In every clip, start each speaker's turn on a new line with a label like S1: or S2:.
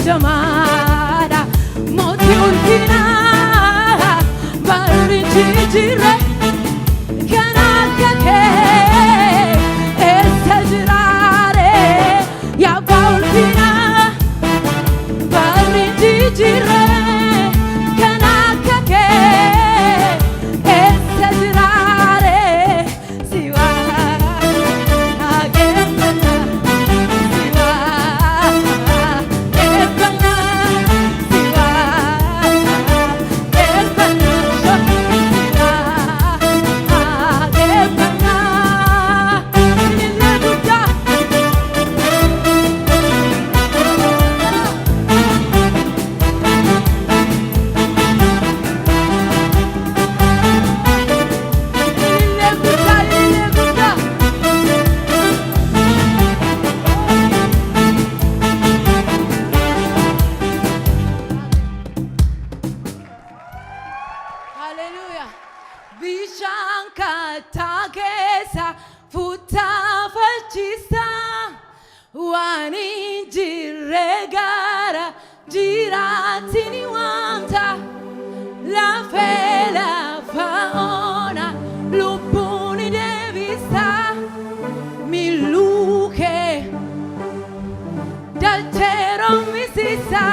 S1: jamaadha mootii ulfinaa barri jijjiirre kan akka kee eessa jiraare yaabaa ulfinaa barri jijjiirre kan akka kee eessa jiraare bishaan kattaa keessa fuuttaafachisa waan hin jirre gara jiraatti ni waamta lafee lafa ona lubbuun deebisa miilluu kee dachee roomisiisa.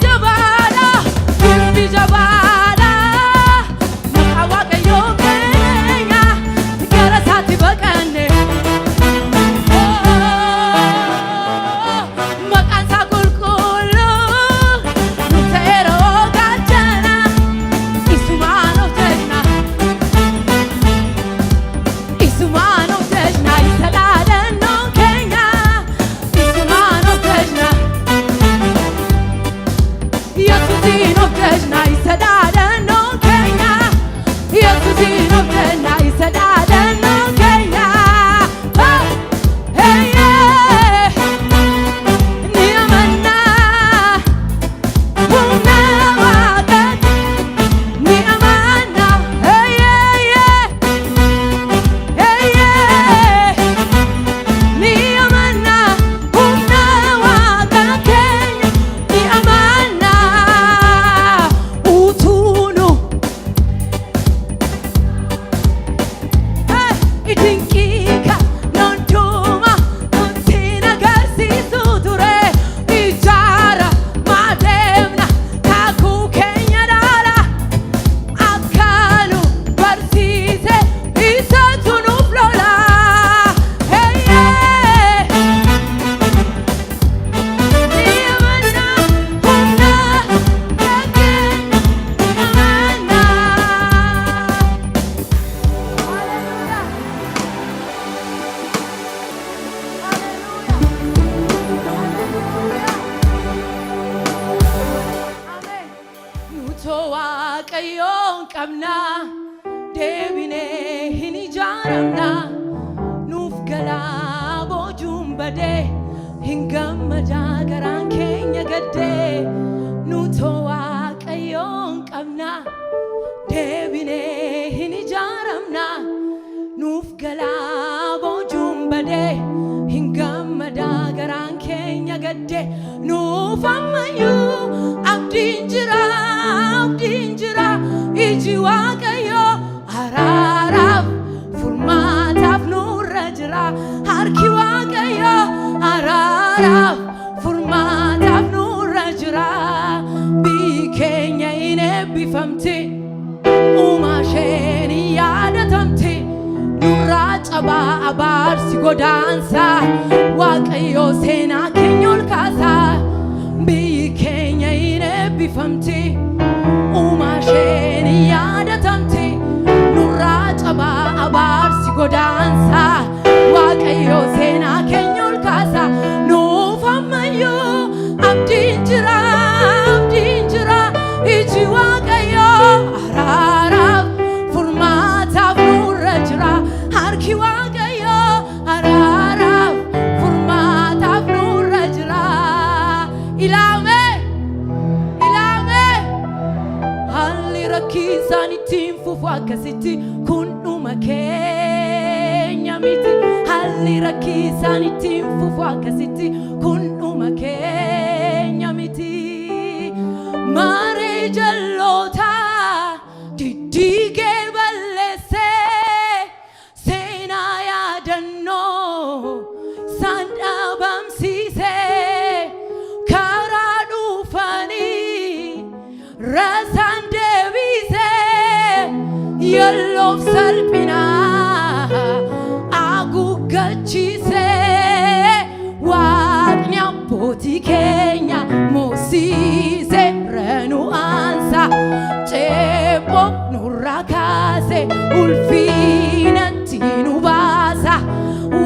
S1: jabada, dimbi jabada, makawaga yokenya, gara sati bakane. Makansa kulkulu, nutero gajana, isumano tejna, isumano tejna, isalada non kenya, isumano tejna, yatuzino tejna, isalada non kenya, yatuzino tejna, isalada non kenya. Oh, hey yeah. Niamana, una wagat. Niamana, hey yeah, hey yeah. Niamana, una wagat Kenya. Niamana, utuno. Hey, idinkika non tuma, untina garsiisu ture. Ijara mademna, kaku Kenya dala. Akkanu barsiise, isatu nuuf lola. Hey yeah. Niamana, humna Kenya. Niamana. Nuto waaqayyoon qabna, deebinee hin ijaaramna. Nuuf galaa boojuun badee, hin gammadaa garaan keenya gaddee. Nuto waaqayyoon qabna, deebinee hin ijaaramna. Nuuf galaa boojuun badee, hin gammadaa garaan keenya gaddee. Nuuf ammayyuu abdiin jira, abdiin jira. Iji waaqayyoo araaraaf furmaataaf nurra jira. Harki waaqayyoo araaraaf furmaataaf nurra jira. Biyyi keenya hin eebbifamti, uumaa isheen hin yaadatamti. Nurraa cabaa abaarsi godaansa, waaqayyoo seenaa keenya ol kaasa. Biyyi keenya hin eebbifamti, uumaa isheen hin yaadatamti. Nurraa cabaa abaarsi godaansa, waaqayyoo seenaa keenya ol kaasa. Nuuf ammayyuu abdiin jira, abdiin jira. Iji waaqayyoo araaraaf furmaataaf nurra jira. Harki waaqayyoo araaraaf furmaataaf nurra jira. Ilaame, ilaame. Haalli rakkiisaan ittiin fufu akkasitti kun dhuma keenya miti. Haalli rakkiisaan ittiin fufu akkasitti kun dhuma keenya miti. Maaree jalloota diddiigee balleessee, seenaa yaadannoo isaan dhaabamsiisee. Karaa dhufanii rasaan deebisee, yelloof salphinaa haguuggachiisee. Waaqni abbootii keenya moosisee ranu aansa. Ceeboo nurraa kaase, ulfinatti nu baasa.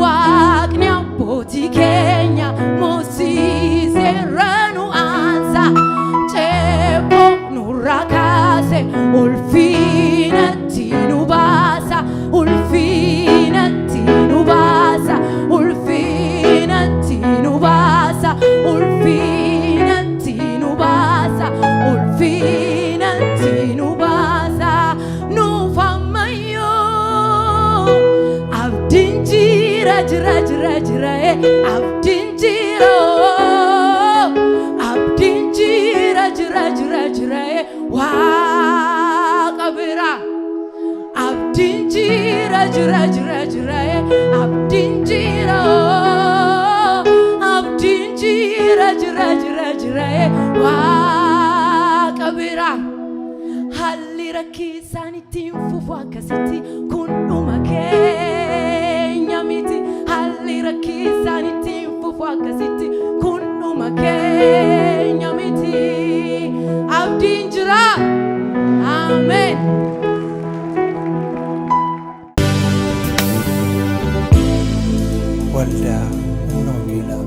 S1: Waaqni abbootii keenya moosisee ranu aansa. Ceeboo nurraa kaase, ulfinatti nu baasa. Ulfinatti nu baasa. Ulfinatti nu baasa. Ulfinatti nu baasa. Ulfinatti nu baasa. Nuuf ammayyuu abdiin jira, jira, jira, jira. Abdiin jira, abdiin jira, jira, jira, jira. Waaqa bira abdiin jira, jira, jira, jira. Abdiin jira, abdiin jira, jira, jira, jira. rakkisaan ittiin fufu akkasitti kun dhuma keenya miti. Haalli rakkisaan ittiin fufu akkasitti kun dhuma keenya miti. Abdiin jira. Amen.
S2: Waldaa Humna Wangeelaa